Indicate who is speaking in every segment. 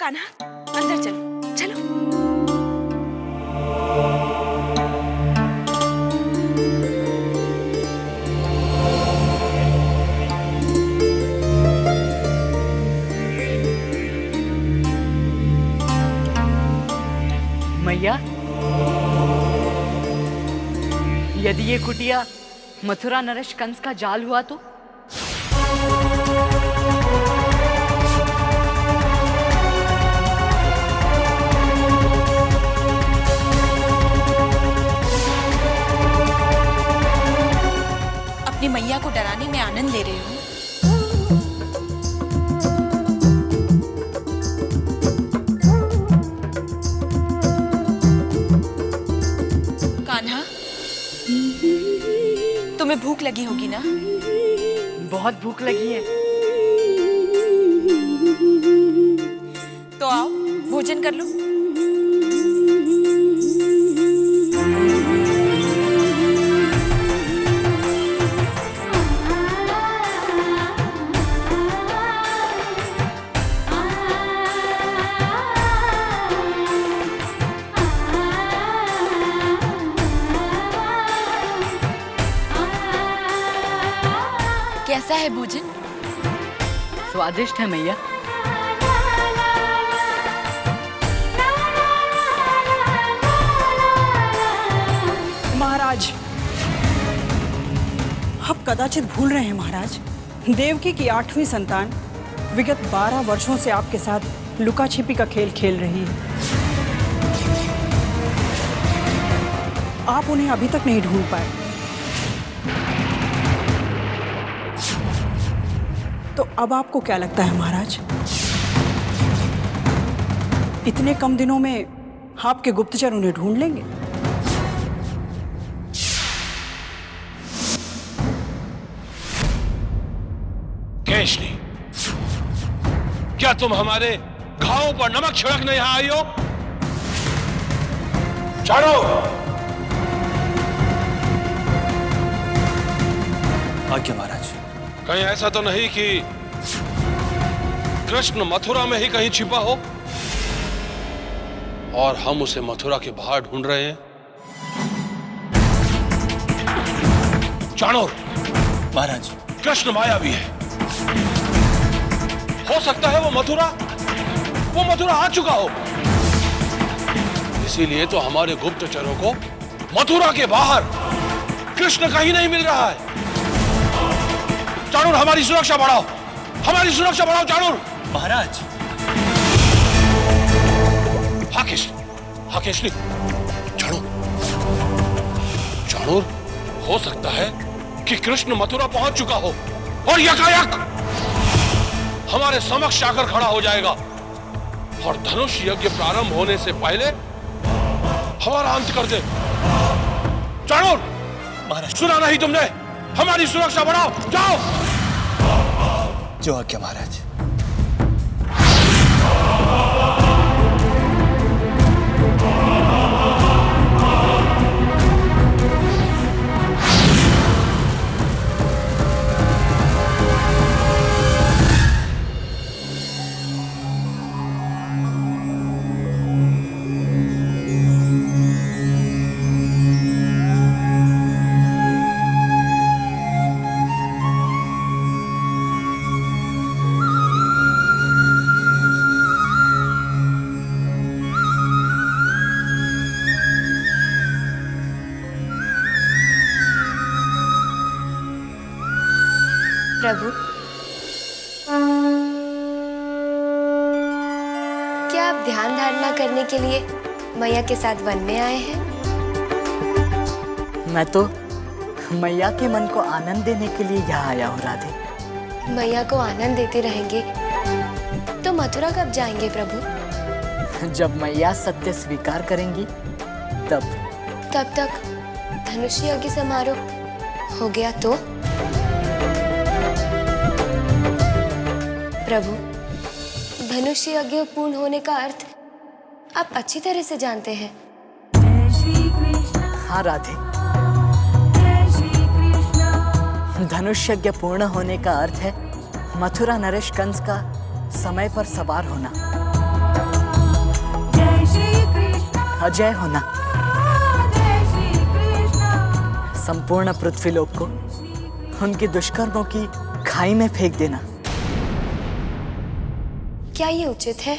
Speaker 1: कान्हा, अंदर चलो चलो।
Speaker 2: मैया, यदि ये कुटिया मथुरा नरेश कंस का जाल हुआ तो?
Speaker 1: अपनी मैया को डराने में आनंद ले रहे हो। कान्हा, तुम्हें भूख लगी होगी ना?
Speaker 2: बहुत भूख लगी है।
Speaker 1: तो आओ भोजन कर लो। कैसा है भोजन?
Speaker 2: स्वादिष्ट है मैया।
Speaker 3: महाराज, आप कदाचित भूल रहे हैं महाराज, देवकी की 8वीं संतान विगत 12 वर्षों से आपके साथ लुका छिपी का खेल खेल रही है। आप उन्हें अभी तक नहीं ढूंढ पाए। तो अब आपको क्या लगता है महाराज, इतने कम दिनों में आपके गुप्तचर उन्हें ढूंढ लेंगे?
Speaker 4: केशनी, क्या तुम हमारे घावों पर नमक छिड़कने यहां आई हो? चढ़ो।
Speaker 5: आज्ञा महाराज।
Speaker 4: कहीं ऐसा तो नहीं कि कृष्ण मथुरा में ही कहीं छिपा हो और हम उसे मथुरा के बाहर ढूंढ रहे हैं? चाणूर,
Speaker 5: महाराज,
Speaker 4: कृष्ण मायावी है। हो सकता है वो मथुरा आ चुका हो। इसीलिए तो हमारे गुप्तचरों को मथुरा के बाहर कृष्ण कहीं नहीं मिल रहा है। चाणूर, हमारी सुरक्षा बढ़ाओ, हमारी सुरक्षा बढ़ाओ चाणूर।
Speaker 5: महाराज।
Speaker 4: हाँ केशनी, चाणूर, हो सकता है कि कृष्ण मथुरा पहुंच चुका हो और यकायक हमारे समक्ष आकर खड़ा हो जाएगा और धनुष यज्ञ प्रारंभ होने से पहले हमारा अंत कर दे। चाणूर,
Speaker 5: महाराज,
Speaker 4: सुना नहीं तुमने? हमारी सुरक्षा बढ़ाओ, जाओ।
Speaker 5: जो आज्ञा महाराज।
Speaker 6: प्रभु, क्या आप ध्यान धारणा करने के लिए मैया के साथ वन में आए हैं?
Speaker 2: मैं तो मैया के मन को आनंद देने के लिए यहाँ आया हूँ राधे।
Speaker 6: मैया को आनंद देते रहेंगे तो मथुरा कब जाएंगे प्रभु?
Speaker 2: जब मैया सत्य स्वीकार करेंगी तब
Speaker 6: तक धनुष यज्ञ समारोह हो गया तो? प्रभु, धनुष यज्ञ पूर्ण होने का अर्थ आप अच्छी तरह से जानते हैं।
Speaker 2: हाँ राधे, धनुष यज्ञ पूर्ण होने का अर्थ है मथुरा नरेश कंस का समय पर सवार होना। अजय होना। संपूर्ण पृथ्वीलोक को उनके दुष्कर्मों की खाई में फेंक देना।
Speaker 6: क्या ये उचित है?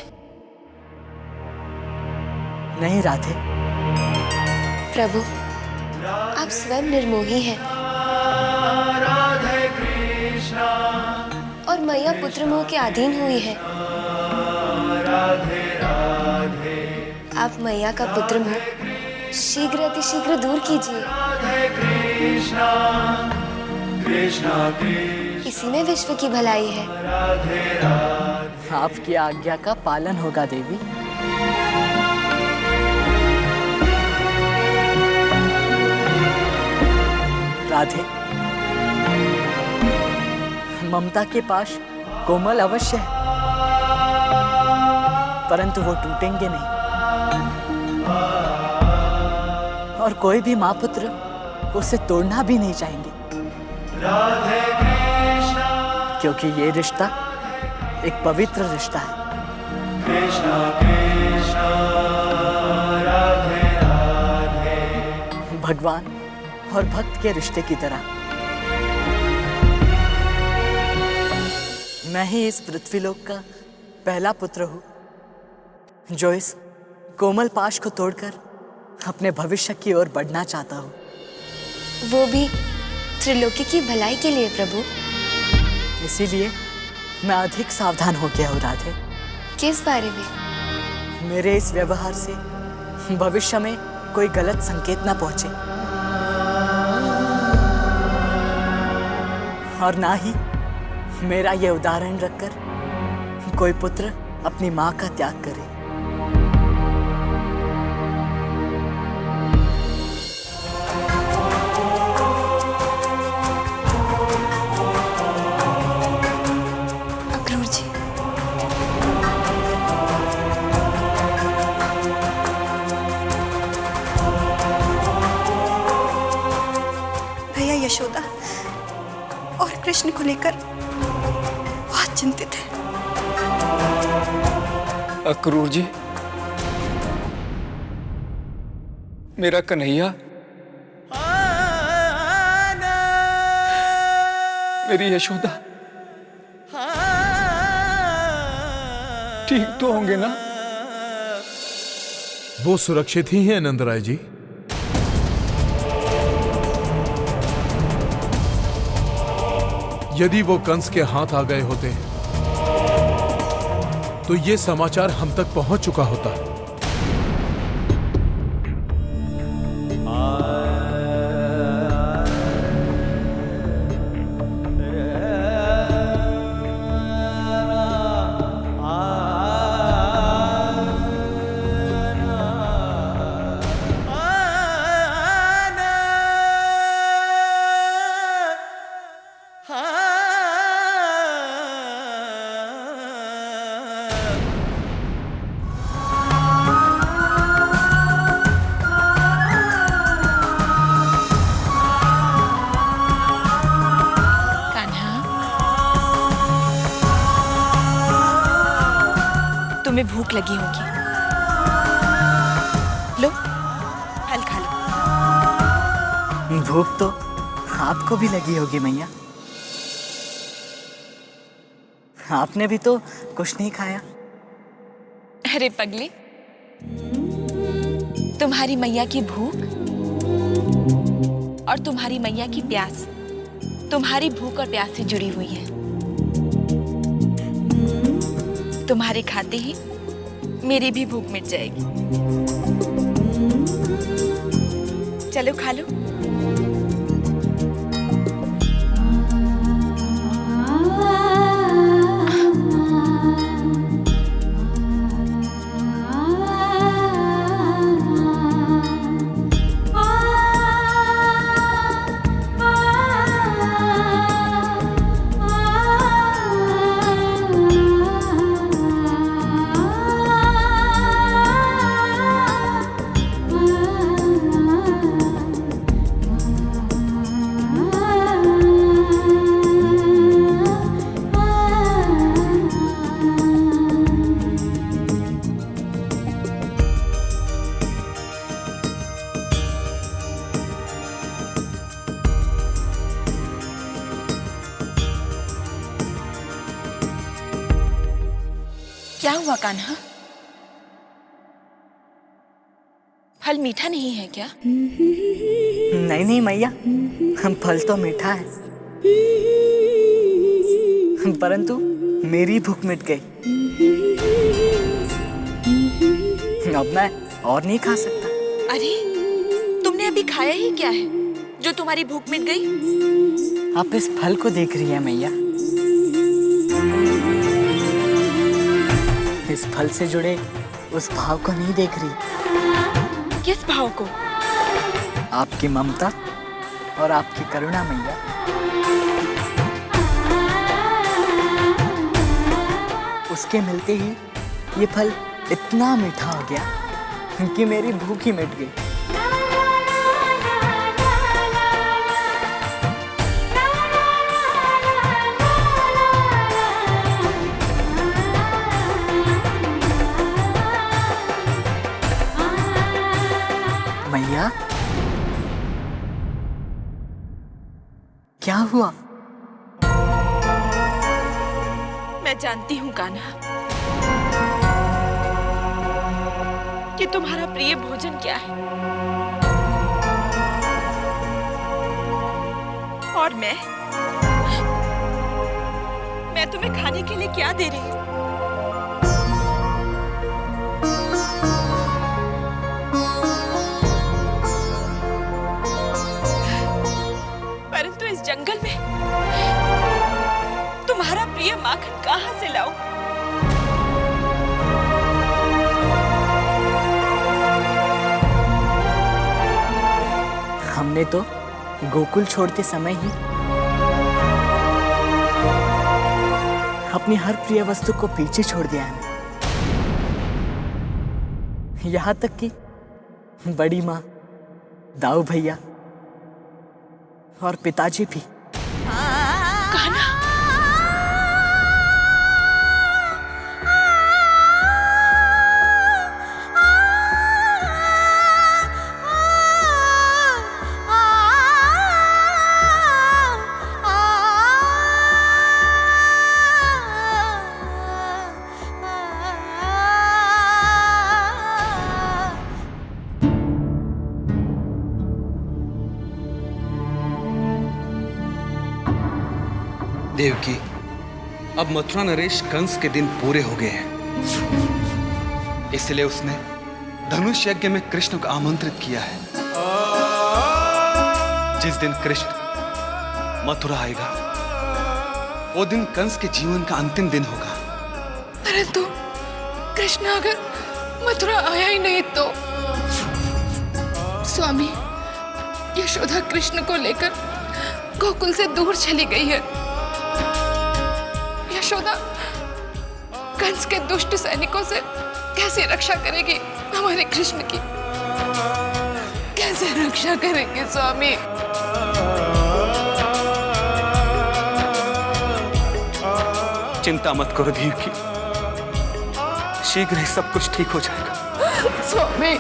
Speaker 2: नहीं राधे।
Speaker 6: प्रभु, आप स्वयं निर्मोही हैं और मैया पुत्र मोह के अधीन हुई है। आप मैया का पुत्र मोह शीघ्र अतिशीघ्र दूर कीजिए। इसी में विश्व की भलाई है।
Speaker 2: आपकी आज्ञा का पालन होगा देवी। राधे, ममता के पास कोमल अवश्य है, परंतु वो टूटेंगे नहीं। और कोई भी माँ पुत्र उसे तोड़ना भी नहीं चाहेंगे, क्योंकि ये रिश्ता एक पवित्र रिश्ता है। भगवान और भक्त के रिश्ते की तरह। मैं ही इस पृथ्वीलोक का पहला पुत्र हूँ जो इस कोमल पाश को तोड़कर अपने भविष्य की ओर बढ़ना चाहता हूँ।
Speaker 6: वो भी त्रिलोकी की भलाई के लिए प्रभु।
Speaker 2: इसीलिए मैं अधिक सावधान हो गया हूँ राधे।
Speaker 6: किस बारे में?
Speaker 2: मेरे इस व्यवहार से भविष्य में कोई गलत संकेत ना पहुंचे, और ना ही मेरा ये उदाहरण रखकर कोई पुत्र अपनी माँ का त्याग करे।
Speaker 6: अक्रूर जी,
Speaker 7: भैया यशोदा और कृष्ण को लेकर बहुत चिंतित है।
Speaker 8: अक्रूर जी, मेरा कन्हैया, मेरी यशोदा ठीक तो होंगे ना?
Speaker 9: वो सुरक्षित ही हैं नंदराय जी। यदि वो कंस के हाथ आ गए होते तो ये समाचार हम तक पहुंच चुका होता।
Speaker 1: तुम्हें भूख लगी होगी, लो फल खा लो।
Speaker 2: भूख तो आपको भी लगी होगी मैया। आपने भी तो कुछ नहीं खाया।
Speaker 1: अरे पगली, तुम्हारी मैया की भूख और तुम्हारी मैया की प्यास तुम्हारी भूख और प्यास से जुड़ी हुई है। तुम्हारे खाते ही मेरी भी भूख मिट जाएगी। चलो खा लो। क्या हुआ कान्हा? फल मीठा नहीं है क्या?
Speaker 2: नहीं नहीं मैया, फल तो मीठा है, परंतु मेरी भूख मिट गई। अब मैं और नहीं खा सकता।
Speaker 1: अरे तुमने अभी खाया ही क्या है जो तुम्हारी भूख मिट गई?
Speaker 2: आप इस फल को देख रही हैं मैया, इस फल से जुड़े उस भाव को नहीं देख रही।
Speaker 1: किस भाव को?
Speaker 2: आपकी ममता और आपकी करुणा मैया। उसके मिलते ही ये फल इतना मीठा हो गया कि मेरी भूख ही मिट गई। मैया, क्या हुआ?
Speaker 1: मैं जानती हूँ कान्हा कि तुम्हारा प्रिय भोजन क्या है, और मैं तुम्हें खाने के लिए क्या दे रही हूँ? परंतु इस जंगल में तुम्हारा प्रिय माखन कहाँ से लाऊं?
Speaker 2: हमने तो गोकुल छोड़ते समय ही अपनी हर प्रिय वस्तु को पीछे छोड़ दिया है। यहाँ तक कि बड़ी माँ, दाऊ भैया और पिताजी भी।
Speaker 10: देवकी, अब मथुरा नरेश कंस के दिन पूरे हो गए हैं, इसलिए उसने धनुष यज्ञ में कृष्ण को आमंत्रित किया है। जिस दिन कृष्ण मथुरा आएगा, वो दिन कंस के जीवन का अंतिम दिन होगा।
Speaker 11: परंतु कृष्ण अगर मथुरा आया ही नहीं तो? स्वामी, यशोदा कृष्ण को लेकर गोकुल से दूर चली गई है। यशोदा कंस के दुष्ट सैनिकों से कैसे रक्षा करेगी हमारे कृष्ण की? कैसे रक्षा करेंगे स्वामी?
Speaker 10: चिंता मत करो देवकी, शीघ्र ही सब कुछ ठीक हो जाएगा।
Speaker 11: स्वामी,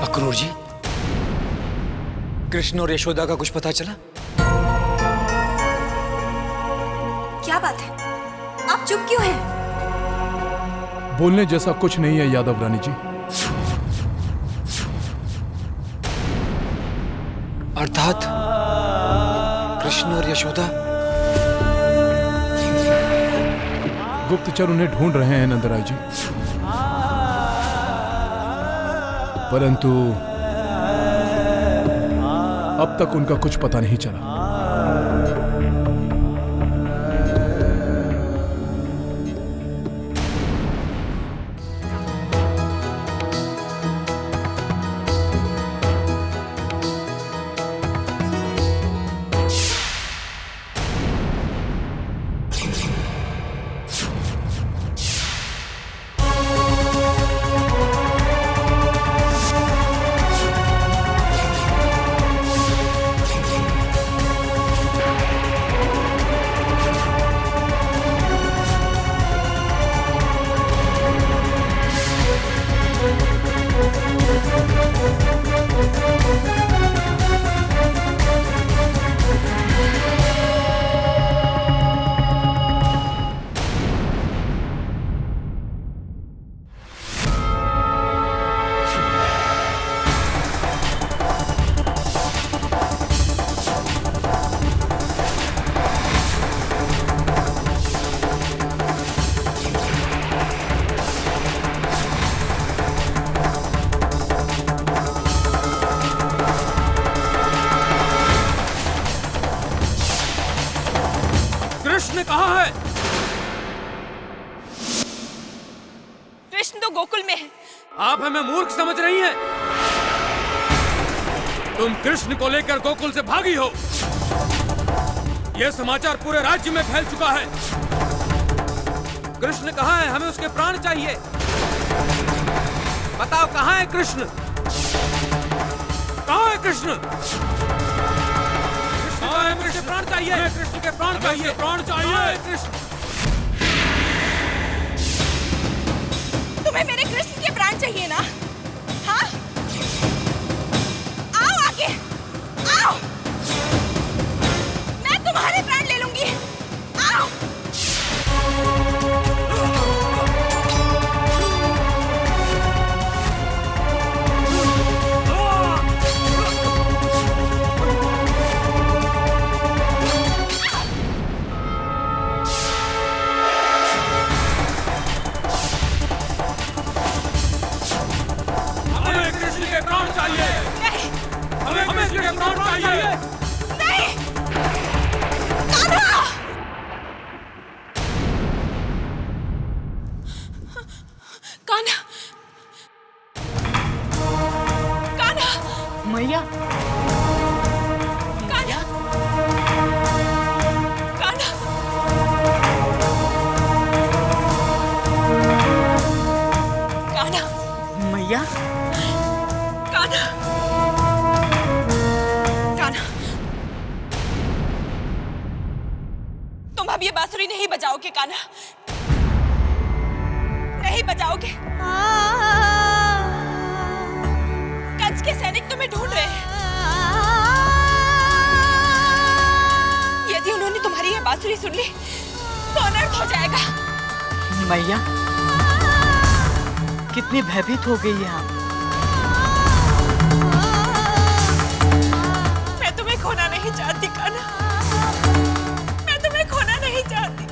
Speaker 5: अक्रूर जी, कृष्ण और यशोदा का कुछ पता चला?
Speaker 7: क्या बात है, आप चुप क्यों हैं?
Speaker 9: बोलने जैसा कुछ नहीं है यादव रानी जी।
Speaker 5: अर्थात कृष्ण और यशोदा
Speaker 9: गुप्तचर उन्हें ढूंढ रहे हैं नंदराय जी, परंतु अब तक उनका कुछ पता नहीं चला।
Speaker 8: कृष्ण कहाँ है?
Speaker 1: कृष्ण तो गोकुल में है।
Speaker 8: आप हमें मूर्ख समझ रही हैं? तुम कृष्ण को लेकर गोकुल से भागी हो। यह समाचार पूरे राज्य में फैल चुका है। कृष्ण कहाँ है? हमें उसके प्राण चाहिए। बताओ कहाँ है कृष्ण? कहाँ है कृष्ण? कहाँ है कृष्ण? प्राण चाहिए। कृष्ण के प्राण चाहिए। प्राण चाहिए। कृष्ण।
Speaker 1: तुम्हें मेरे कृष्ण के प्राण चाहिए ना? हाँ? आओ आगे, आओ। मैं तुम्हारे प्राण ले लूंगी। आओ।
Speaker 2: मैया,
Speaker 1: कान्हा, कान्हा, कान्हा,
Speaker 2: मैया,
Speaker 1: कान्हा, कान्हा, तुम अब ये बांसुरी नहीं बजाओगे कान्हा, नहीं बजाओगे। कंस के सैनिक तुम्हें ढूंढ रहे हैं। यदि उन्होंने तुम्हारी ये बांसुरी सुन ली तो अनर्थ हो जाएगा।
Speaker 2: मैया, कितनी भयभीत हो गई है आप।
Speaker 1: मैं तुम्हें खोना नहीं चाहती कान्हा, मैं तुम्हें खोना नहीं चाहती।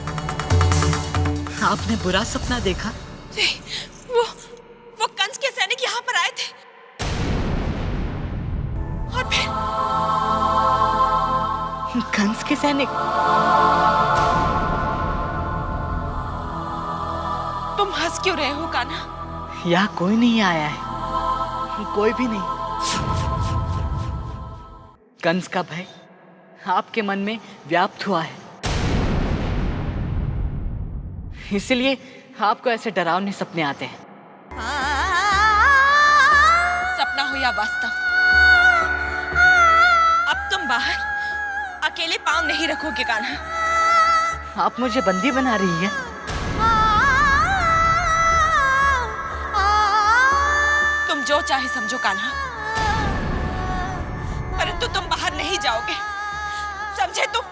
Speaker 2: आपने बुरा सपना देखा?
Speaker 1: नहीं, वो कंस के सैनिक यहाँ पर आए थे और फिर
Speaker 2: कंस के सैनिक?
Speaker 1: तुम हंस क्यों रहे हो कान्हा?
Speaker 2: यहाँ कोई नहीं आया है, कोई भी नहीं। कंस का भय आपके मन में व्याप्त हुआ है, इसलिए आपको ऐसे डरावने सपने आते हैं।
Speaker 1: सपना हो या वास्तव, अब तुम बाहर अकेले पांव नहीं रखोगे कान्हा।
Speaker 2: आप मुझे बंदी बना रही है?
Speaker 1: तुम जो चाहे समझो कान्हा, परंतु तुम बाहर नहीं जाओगे, समझे तुम?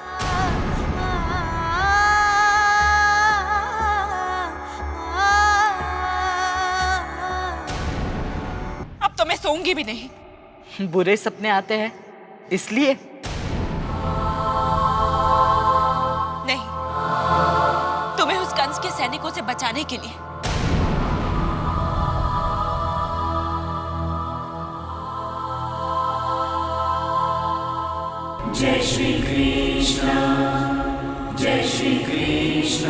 Speaker 1: अब तो मैं सोऊंगी भी नहीं।
Speaker 2: बुरे सपने आते हैं इसलिए?
Speaker 1: नहीं, तुम्हें उस कंस के सैनिकों से बचाने के लिए।
Speaker 12: जय श्री कृष्ण, जय श्री कृष्ण,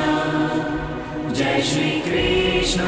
Speaker 12: जय श्री कृष्ण।